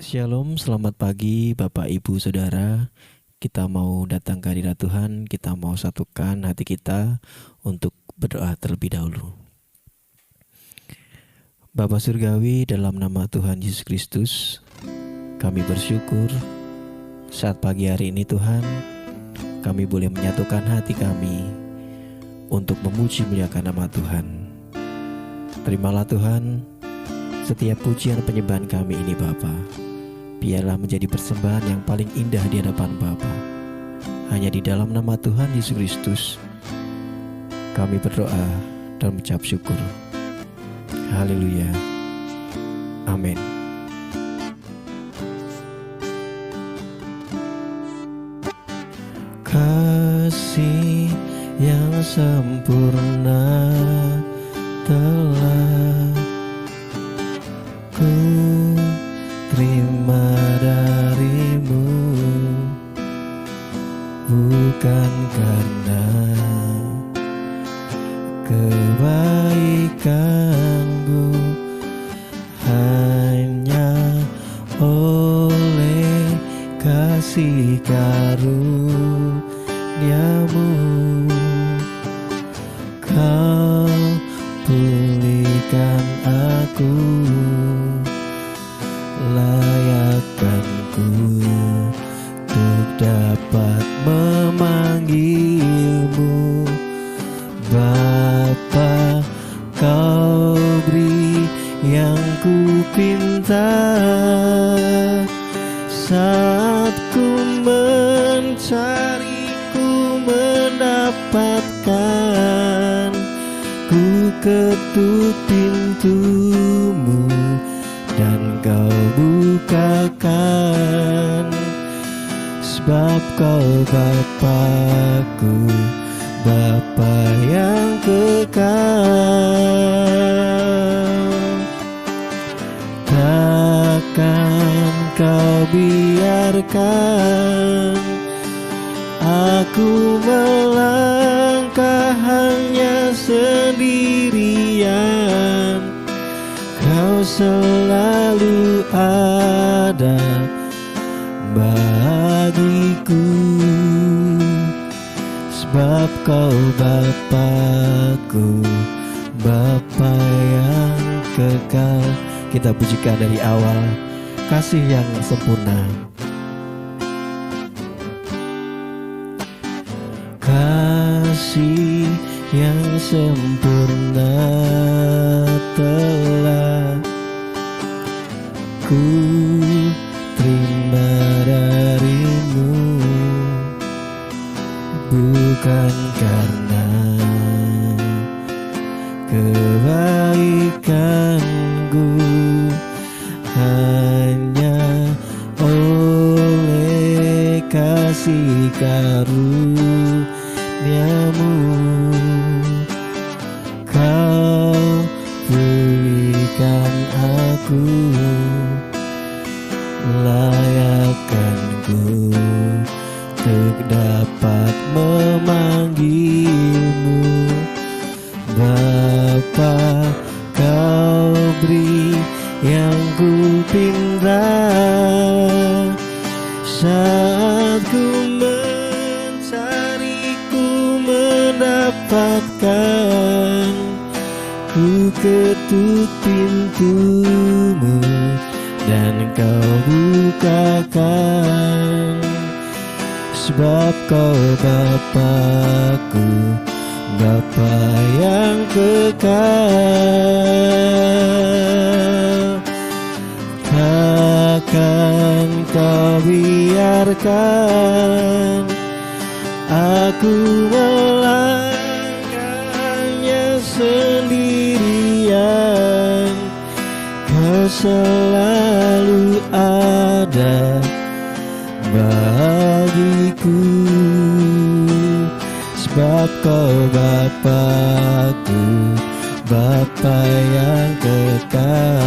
Shalom, selamat pagi Bapak Ibu Saudara. Kita mau datang ke hadirat Tuhan, kita mau satukan hati kita untuk berdoa terlebih dahulu. Bapa Surgawi, dalam nama Tuhan Yesus Kristus, kami bersyukur saat pagi hari ini Tuhan, kami boleh menyatukan hati kami untuk memuji muliakan nama Tuhan. Terimalah Tuhan setiap pujian penyembahan kami ini Bapa. Biarlah menjadi persembahan yang paling indah di hadapan Bapa. Hanya di dalam nama Tuhan Yesus Kristus kami berdoa dan mengucap syukur. Haleluya. Amin. Kasih yang sempurna telah ku terima darimu, bukan karena kebaikanku, hanya oleh kasih karuniamu kau pulihkan aku, layakkanku untuk dapat memanggilmu Bapa. Kau beri yang ku pinta saat ku mencari, ku mendapatkan, ku ketuk pintumu dan kau bukakan, sebab kau Bapakku, Bapa yang kekal. Takkan kau biarkan aku melangkah hanya sendirian. Kau selalu ada bagiku, sebab kau Bapakku, Bapa yang kekal. Kita pujikan dari awal, kasih yang sempurna. Kasih yang sempurna telah ku terima darimu, bukan karena kebaikanku, hanya oleh kasih karuniamu kau pulihkan aku, layakkanku untuk dapat memanggilmu Bapa. Kau beri yang ku pinta saat ku mencari, ku mendapatkan, ku ketuk pintumu dan kau bukakan, sebab kau Bapakku, Bapa yang kekal. Takkan kau biarkan aku melangkahnya sendirian. Kau selalu ada bagiku, sebab kau Bapakku, Bapa yang kekal.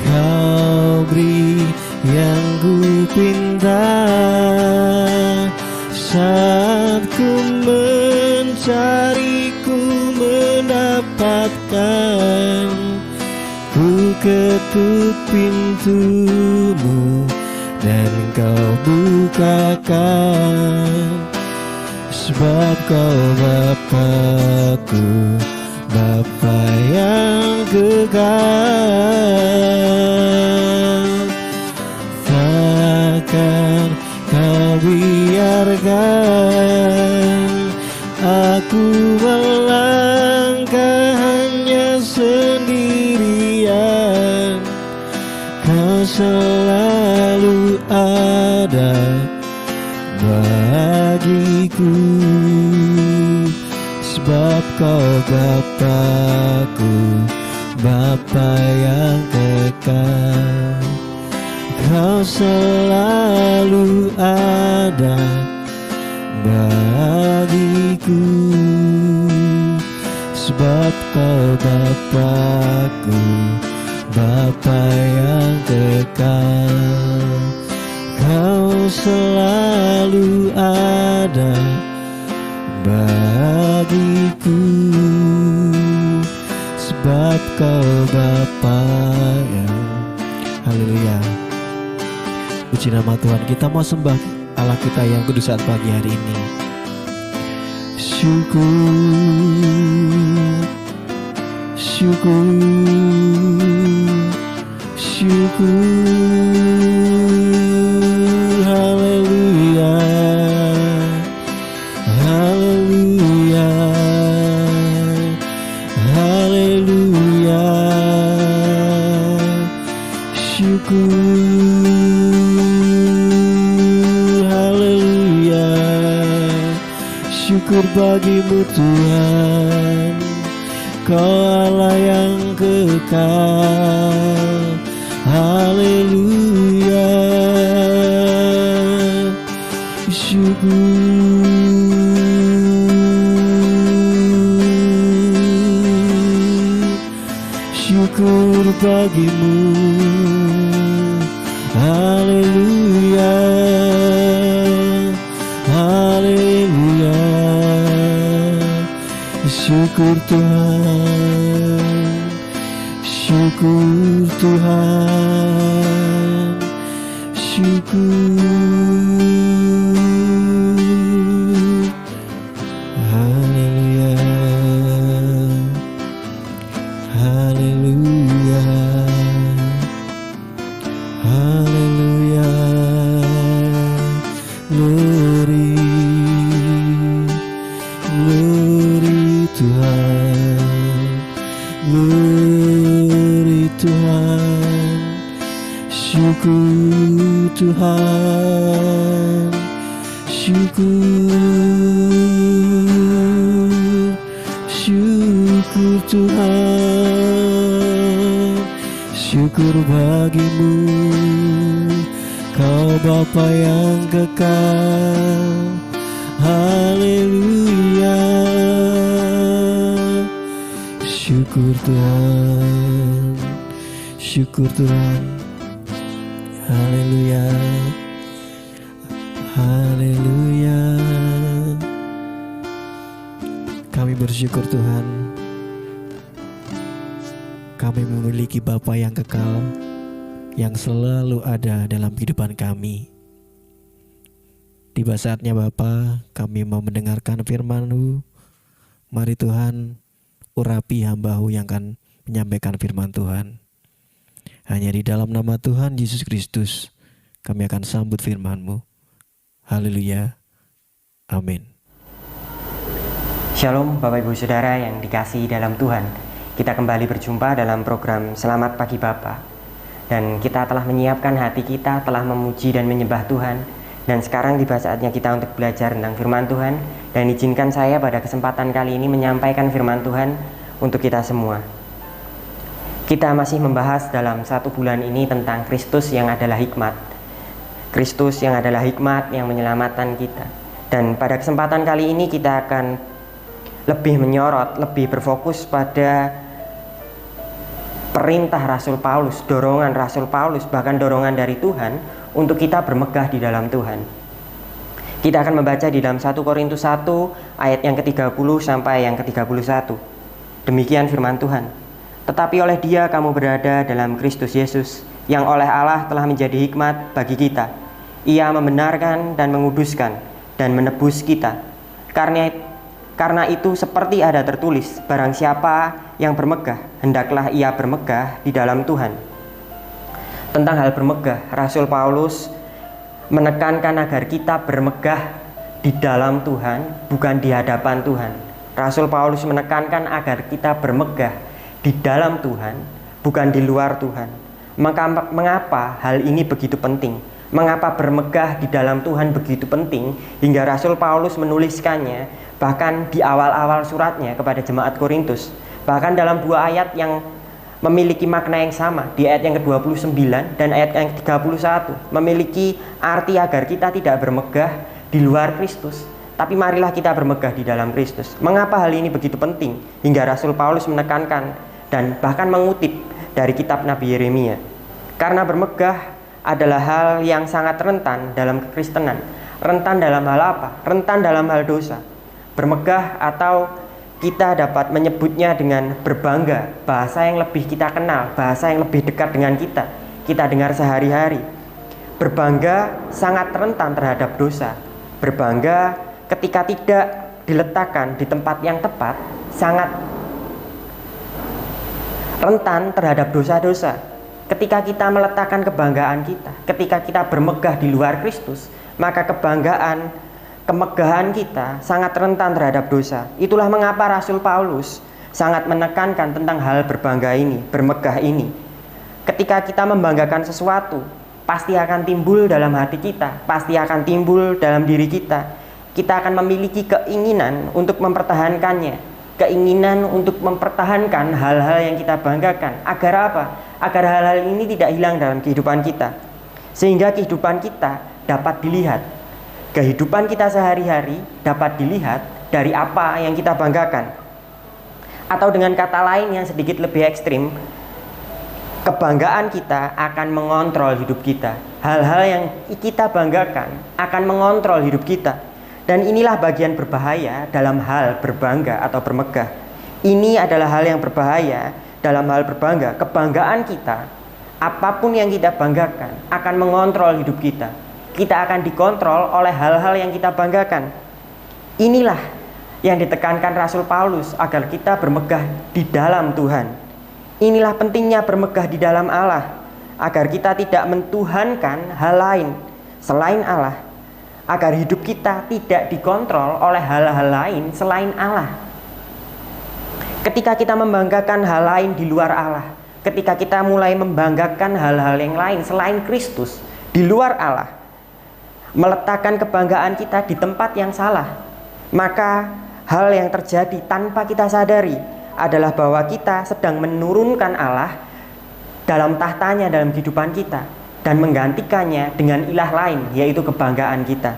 Kau beri yang ku pinta saat ku mencari, ku Ku ketuk pintumu dan kau bukakan, sebab kau Bapa-Ku, Bapa yang kekal. Takkan kau biarkan aku melangkah hanya sendirian. Kau selalu ada bagiku, sebab kau Bapa-Ku, Bapa yang kekal. Kau selalu ada bagiku, sebab kau Bapa-Ku, Bapa yang kekal. Kau selalu ada bagiku, sebab kau Bapa yang, haleluya. Puji nama Tuhan. Kita mau sembah Allah kita yang kudus saat pagi hari ini. Syukur, syukur, syukur. Haleluya, haleluya, haleluya. Syukur, haleluya. Syukur bagimu Tuhan, Kau Allah yang kekal. Haleluya. Syukur bagimu. Haleluya, haleluya. Syukur Tuhan, syukur Tuhan, syukur. Haleluya, haleluya, haleluya. Glory, glory Tuhan, glory Tuhan. Syukur Tuhan, syukur, syukur Tuhan. Syukur bagimu, Kau Bapa yang kekal. Haleluya. Syukur Tuhan, syukur Tuhan. Haleluya, haleluya. Kami bersyukur Tuhan, kami memiliki Bapa yang kekal, yang selalu ada dalam kehidupan kami. Tiba saatnya Bapa, kami mau mendengarkan firman-Mu. Mari Tuhan, urapi hamba-Mu yang akan menyampaikan firman Tuhan. Hanya di dalam nama Tuhan Yesus Kristus kami akan sambut firman-Mu. Haleluya, amin. Shalom Bapak Ibu Saudara yang dikasihi dalam Tuhan. Kita kembali berjumpa dalam program Selamat Pagi Bapa. Dan kita telah menyiapkan hati kita, telah memuji dan menyembah Tuhan. Dan sekarang tiba saatnya kita untuk belajar tentang firman Tuhan. Dan izinkan saya pada kesempatan kali ini menyampaikan firman Tuhan untuk kita semua. Kita masih membahas dalam 1 bulan ini tentang Kristus yang adalah hikmat. Kristus yang adalah hikmat yang menyelamatkan kita. Dan pada kesempatan kali ini kita akan lebih menyorot, lebih berfokus pada perintah Rasul Paulus, dorongan Rasul Paulus, bahkan dorongan dari Tuhan untuk kita bermegah di dalam Tuhan. Kita akan membaca di dalam 1 Korintus 1 ayat yang ke-30 sampai yang ke-31. Demikian firman Tuhan. Tetapi oleh Dia kamu berada dalam Kristus Yesus, yang oleh Allah telah menjadi hikmat bagi kita. Ia membenarkan dan menguduskan dan menebus kita. Karena itu seperti ada tertulis, barang siapa yang bermegah, hendaklah ia bermegah di dalam Tuhan. Tentang hal bermegah, Rasul Paulus menekankan agar kita bermegah di dalam Tuhan, bukan di hadapan Tuhan. Rasul Paulus menekankan agar kita bermegah di dalam Tuhan, bukan di luar Tuhan. Mengapa hal ini begitu penting? Mengapa bermegah di dalam Tuhan begitu penting hingga Rasul Paulus menuliskannya bahkan di awal-awal suratnya kepada jemaat Korintus, bahkan dalam dua ayat yang memiliki makna yang sama, di ayat yang ke-29 dan ayat yang ke-31, memiliki arti agar kita tidak bermegah di luar Kristus, tapi marilah kita bermegah di dalam Kristus. Mengapa hal ini begitu penting hingga Rasul Paulus menekankan dan bahkan mengutip dari kitab Nabi Yeremia? Karena bermegah adalah hal yang sangat rentan dalam kekristenan. Rentan dalam hal apa? Rentan dalam hal dosa. Bermegah atau kita dapat menyebutnya dengan berbangga, bahasa yang lebih kita kenal, bahasa yang lebih dekat dengan kita dengar sehari-hari. Berbangga sangat rentan terhadap dosa. Berbangga ketika tidak diletakkan di tempat yang tepat sangat rentan terhadap dosa-dosa. Ketika kita meletakkan kebanggaan kita, ketika kita bermegah di luar Kristus, maka kemegahan kita sangat rentan terhadap dosa. Itulah mengapa Rasul Paulus sangat menekankan tentang hal berbangga ini, bermegah ini. Ketika kita membanggakan sesuatu, pasti akan timbul dalam hati kita, pasti akan timbul dalam diri kita. Kita akan memiliki keinginan untuk mempertahankannya, keinginan untuk mempertahankan hal-hal yang kita banggakan. Agar apa? Agar hal-hal ini tidak hilang dalam kehidupan kita, sehingga kehidupan kita dapat dilihat. Kehidupan kita sehari-hari dapat dilihat dari apa yang kita banggakan. Atau dengan kata lain yang sedikit lebih ekstrim, kebanggaan kita akan mengontrol hidup kita. Hal-hal yang kita banggakan akan mengontrol hidup kita. Dan inilah bagian berbahaya dalam hal berbangga atau bermegah. Ini adalah hal yang berbahaya dalam hal berbangga. Kebanggaan kita, apapun yang kita banggakan, akan mengontrol hidup kita. Kita akan dikontrol oleh hal-hal yang kita banggakan. Inilah yang ditekankan Rasul Paulus agar kita bermegah di dalam Tuhan. Inilah pentingnya bermegah di dalam Allah, agar kita tidak mentuhankan hal lain selain Allah, agar hidup kita tidak dikontrol oleh hal-hal lain selain Allah. Ketika kita membanggakan hal lain di luar Allah, ketika kita mulai membanggakan hal-hal yang lain selain Kristus di luar Allah, meletakkan kebanggaan kita di tempat yang salah, maka hal yang terjadi tanpa kita sadari adalah bahwa kita sedang menurunkan Allah dalam tahtanya dalam kehidupan kita dan menggantikannya dengan ilah lain, yaitu kebanggaan kita.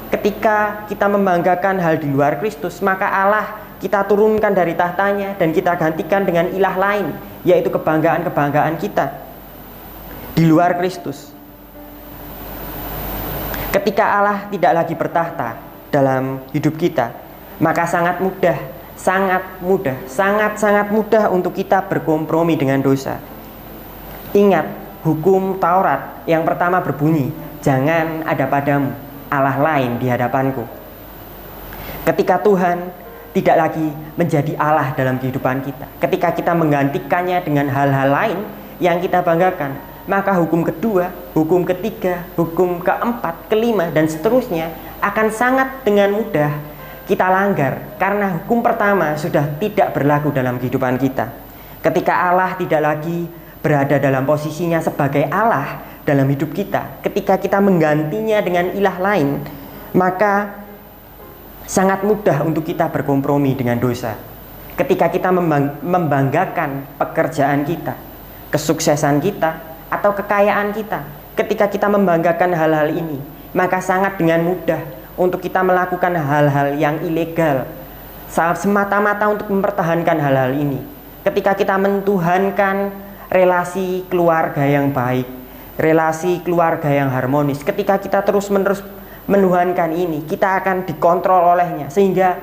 Ketika kita membanggakan hal di luar Kristus, maka Allah kita turunkan dari tahtanya dan kita gantikan dengan ilah lain, yaitu kebanggaan-kebanggaan kita di luar Kristus. Ketika Allah tidak lagi bertahta dalam hidup kita, maka sangat mudah untuk kita berkompromi dengan dosa. Ingat, hukum Taurat yang pertama berbunyi, jangan ada padamu Allah lain di hadapanku. Ketika Tuhan tidak lagi menjadi Allah dalam kehidupan kita, ketika kita menggantikannya dengan hal-hal lain yang kita banggakan, maka hukum kedua, hukum ketiga, hukum keempat, kelima, dan seterusnya akan sangat dengan mudah kita langgar, karena hukum pertama sudah tidak berlaku dalam kehidupan kita. Ketika Allah tidak lagi berada dalam posisinya sebagai Allah dalam hidup kita, ketika kita menggantinya dengan ilah lain, maka sangat mudah untuk kita berkompromi dengan dosa. Ketika kita membanggakan pekerjaan kita, kesuksesan kita, atau kekayaan kita, ketika kita membanggakan hal-hal ini, maka sangat dengan mudah untuk kita melakukan hal-hal yang ilegal semata-mata untuk mempertahankan hal-hal ini. Ketika kita mentuhankan relasi keluarga yang baik, relasi keluarga yang harmonis, ketika kita terus-menerus menuhankan ini, kita akan dikontrol olehnya, sehingga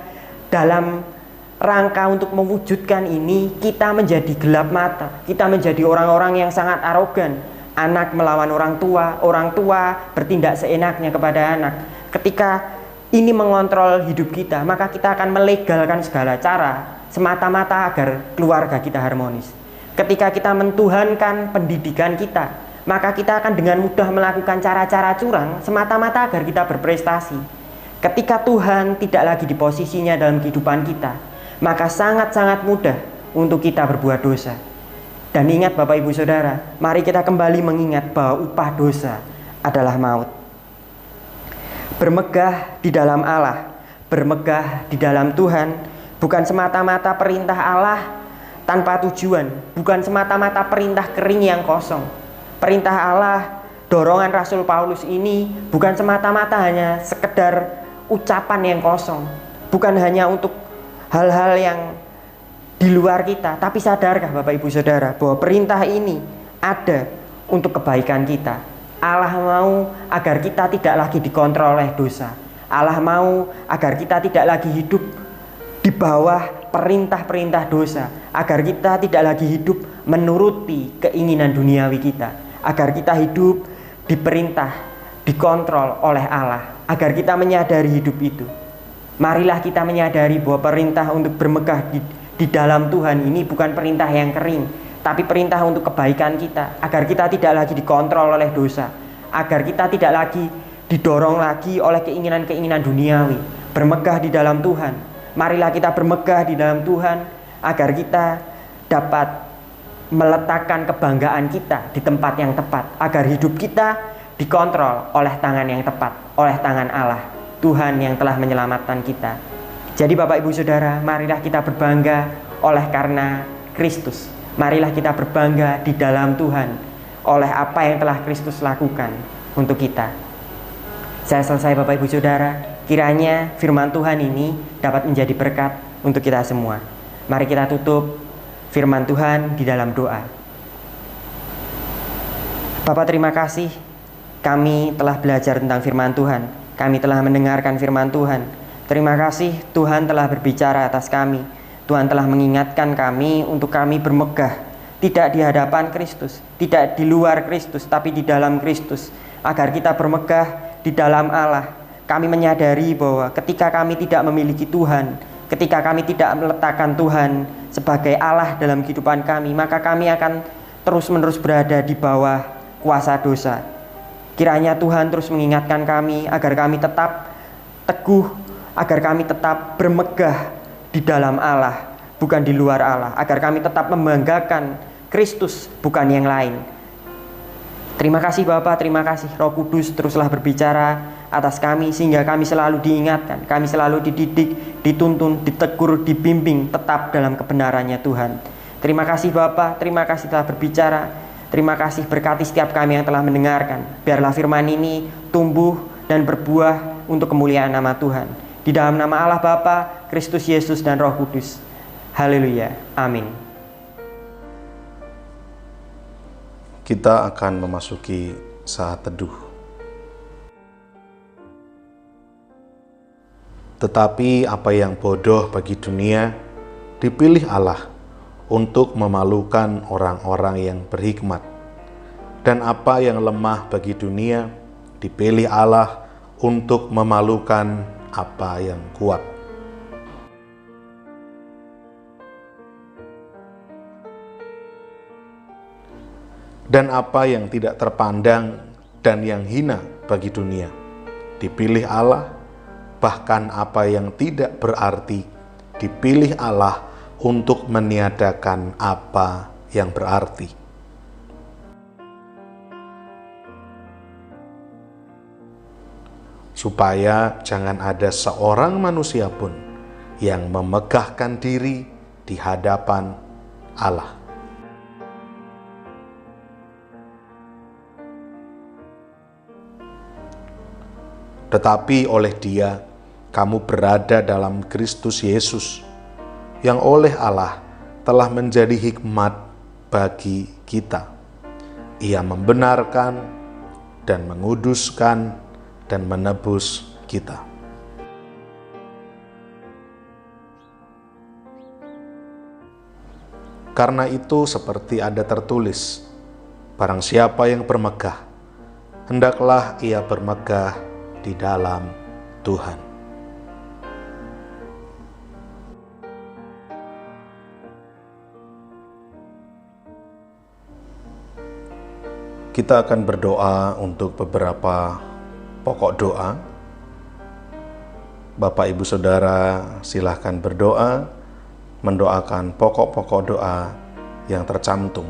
dalam rangka untuk mewujudkan ini, kita menjadi gelap mata. Kita menjadi orang-orang yang sangat arogan. Anak melawan orang tua bertindak seenaknya kepada anak. Ketika ini mengontrol hidup kita, maka kita akan melegalkan segala cara semata-mata agar keluarga kita harmonis. Ketika kita mentuhankan pendidikan kita, maka kita akan dengan mudah melakukan cara-cara curang semata-mata agar kita berprestasi. Ketika Tuhan tidak lagi di posisinya dalam kehidupan kita, maka sangat-sangat mudah untuk kita berbuat dosa. Dan ingat Bapak Ibu Saudara, mari kita kembali mengingat bahwa upah dosa adalah maut. Bermegah di dalam Allah, bermegah di dalam Tuhan, bukan semata-mata perintah Allah tanpa tujuan, bukan semata-mata perintah kering yang kosong. Perintah Allah, dorongan Rasul Paulus ini bukan semata-mata hanya sekedar ucapan yang kosong, bukan hanya untuk hal-hal yang di luar kita. Tapi sadarkah Bapak Ibu Saudara bahwa perintah ini ada untuk kebaikan kita. Allah mau agar kita tidak lagi dikontrol oleh dosa. Allah mau agar kita tidak lagi hidup di bawah perintah-perintah dosa, agar kita tidak lagi hidup menuruti keinginan duniawi kita, agar kita hidup diperintah, dikontrol oleh Allah, agar kita menyadari hidup itu. Marilah kita menyadari bahwa perintah untuk bermegah di dalam Tuhan ini bukan perintah yang kering, tapi perintah untuk kebaikan kita, agar kita tidak lagi dikontrol oleh dosa, agar kita tidak lagi didorong lagi oleh keinginan-keinginan duniawi. Bermegah di dalam Tuhan. Marilah kita bermegah di dalam Tuhan, agar kita dapat meletakkan kebanggaan kita di tempat yang tepat, agar hidup kita dikontrol oleh tangan yang tepat, oleh tangan Allah, Tuhan yang telah menyelamatkan kita. Jadi Bapak Ibu Saudara, marilah kita berbangga oleh karena Kristus. Marilah kita berbangga di dalam Tuhan oleh apa yang telah Kristus lakukan untuk kita. Saya selesai Bapak Ibu Saudara. Kiranya firman Tuhan ini dapat menjadi berkat untuk kita semua. Mari kita tutup firman Tuhan di dalam doa. Bapak, terima kasih kami telah belajar tentang firman Tuhan. Kami telah mendengarkan firman Tuhan. Terima kasih Tuhan telah berbicara atas kami. Tuhan telah mengingatkan kami untuk kami bermegah, tidak di hadapan Kristus, tidak di luar Kristus, tapi di dalam Kristus, agar kita bermegah di dalam Allah. Kami menyadari bahwa ketika kami tidak memiliki Tuhan, ketika kami tidak meletakkan Tuhan sebagai Allah dalam kehidupan kami, maka kami akan terus-menerus berada di bawah kuasa dosa. Kiranya Tuhan terus mengingatkan kami agar kami tetap teguh, agar kami tetap bermegah di dalam Allah, bukan di luar Allah, agar kami tetap membanggakan Kristus, bukan yang lain. Terima kasih Bapa, terima kasih Roh Kudus, teruslah berbicara atas kami sehingga kami selalu diingatkan, kami selalu dididik, dituntun, ditegur, dibimbing tetap dalam kebenarannya Tuhan. Terima kasih Bapa, terima kasih telah berbicara. Terima kasih, berkati setiap kami yang telah mendengarkan. Biarlah firman ini tumbuh dan berbuah untuk kemuliaan nama Tuhan. Di dalam nama Allah Bapa, Kristus Yesus dan Roh Kudus. Haleluya. Amin. Kita akan memasuki saat teduh. Tetapi apa yang bodoh bagi dunia, dipilih Allah untuk memalukan orang-orang yang berhikmat. Dan apa yang lemah bagi dunia, dipilih Allah untuk memalukan apa yang kuat. Dan apa yang tidak terpandang dan yang hina bagi dunia, dipilih Allah. Bahkan apa yang tidak berarti, dipilih Allah untuk meniadakan apa yang berarti. Supaya jangan ada seorang manusia pun yang memegahkan diri di hadapan Allah. Tetapi oleh Dia, kamu berada dalam Kristus Yesus, yang oleh Allah telah menjadi hikmat bagi kita. Ia membenarkan dan menguduskan dan menebus kita. Karena itu seperti ada tertulis, barang siapa yang bermegah, hendaklah ia bermegah di dalam Tuhan. Kita akan berdoa untuk beberapa pokok doa. Bapak, Ibu, Saudara, silahkan berdoa, mendoakan pokok-pokok doa yang tercantum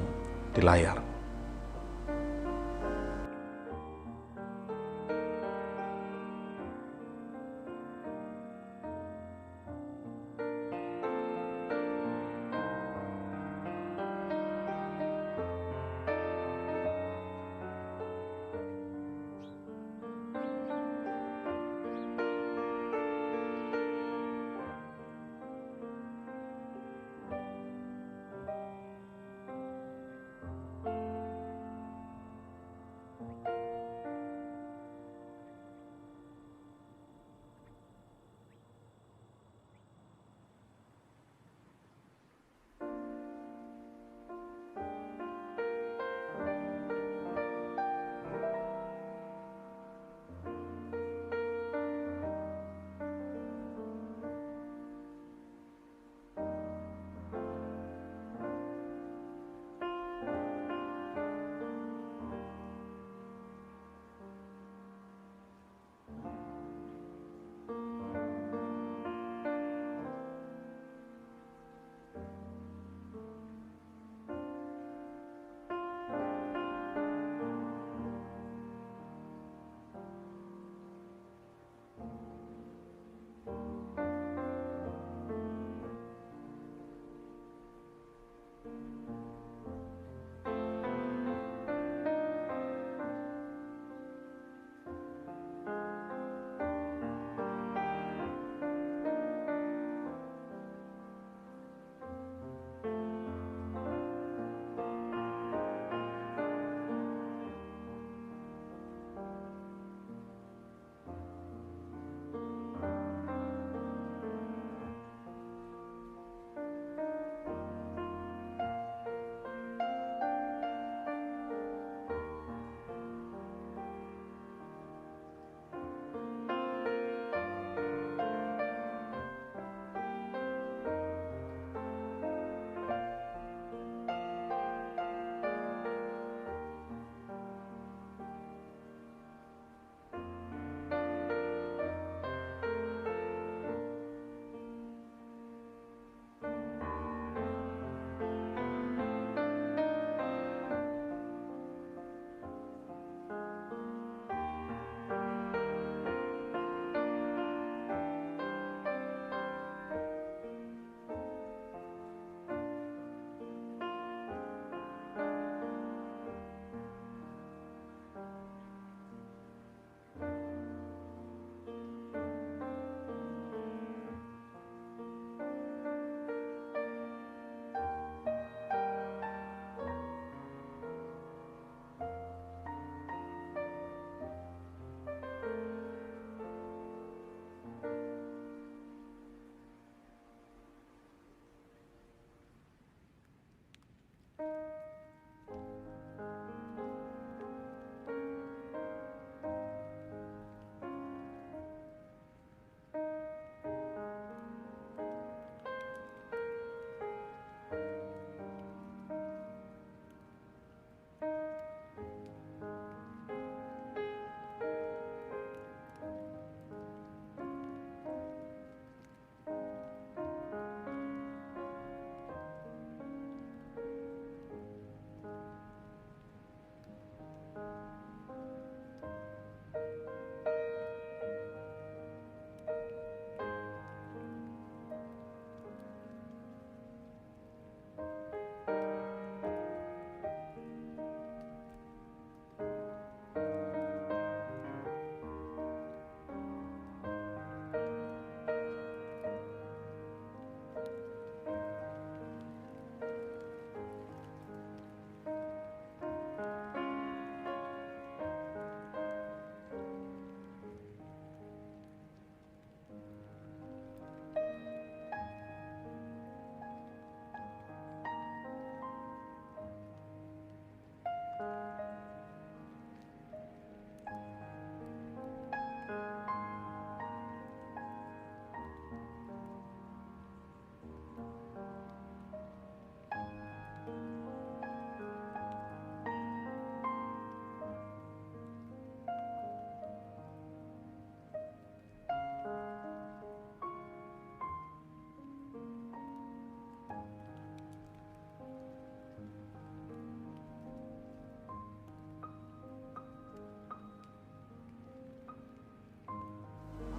di layar.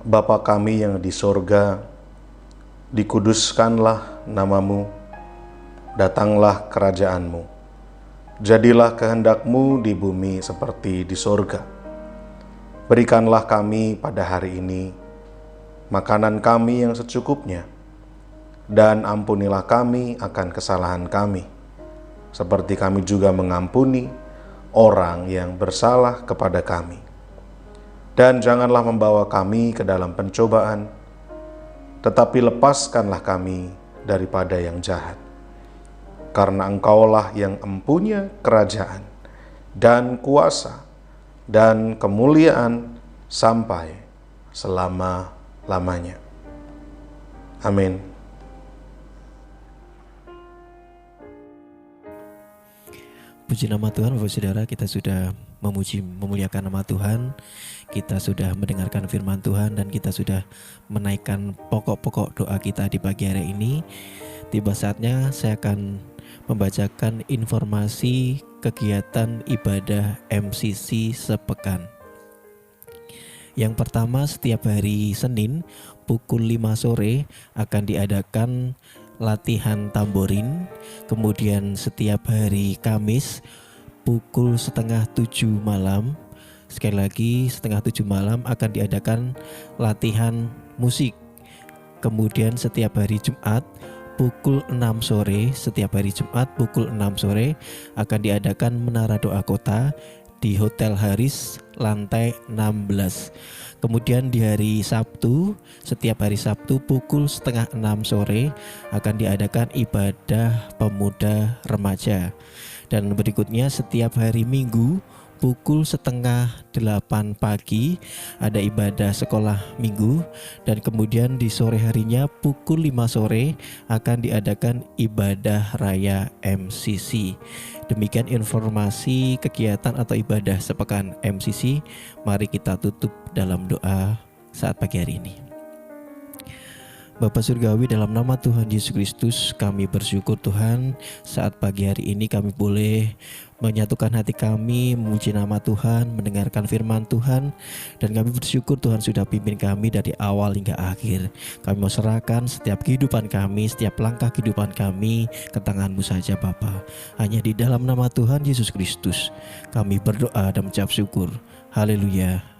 Bapa kami yang di sorga, dikuduskanlah namamu, datanglah kerajaanmu, jadilah kehendakmu di bumi seperti di sorga. Berikanlah kami pada hari ini makanan kami yang secukupnya, dan ampunilah kami akan kesalahan kami, seperti kami juga mengampuni orang yang bersalah kepada kami. Dan janganlah membawa kami ke dalam pencobaan, tetapi lepaskanlah kami daripada yang jahat. Karena Engkaulah yang empunya kerajaan dan kuasa dan kemuliaan sampai selama-lamanya. Amin. Puji nama Tuhan, Bapak Saudara, kita sudah memuliakan nama Tuhan. Kita sudah mendengarkan firman Tuhan dan kita sudah menaikkan pokok-pokok doa kita di pagi hari ini. Tiba saatnya saya akan membacakan informasi kegiatan ibadah MCC sepekan. Yang pertama, setiap hari Senin pukul 5 sore akan diadakan latihan tamborin. Kemudian setiap hari Kamis pukul 6:30 malam, sekali lagi 6:30 malam akan diadakan latihan musik. Kemudian setiap hari Jumat pukul 6 sore, setiap hari Jumat pukul 6 sore akan diadakan menara doa kota di Hotel Haris lantai 16. Kemudian di hari Sabtu, setiap hari Sabtu pukul 5:30 sore akan diadakan ibadah pemuda remaja. Dan berikutnya setiap hari Minggu pukul 7:30 pagi ada ibadah sekolah minggu. Dan kemudian di sore harinya pukul 5 sore akan diadakan ibadah raya MCC. Demikian informasi kegiatan atau ibadah sepekan MCC. Mari kita tutup dalam doa saat pagi hari ini. Bapa Surgawi, dalam nama Tuhan Yesus Kristus kami bersyukur Tuhan, saat pagi hari ini kami boleh menyatukan hati kami, memuji nama Tuhan, mendengarkan firman Tuhan. Dan kami bersyukur Tuhan sudah pimpin kami dari awal hingga akhir. Kami mau serahkan setiap kehidupan kami, setiap langkah kehidupan kami ke tangan-Mu saja Bapa. Hanya di dalam nama Tuhan Yesus Kristus kami berdoa dan mengucap syukur. Haleluya.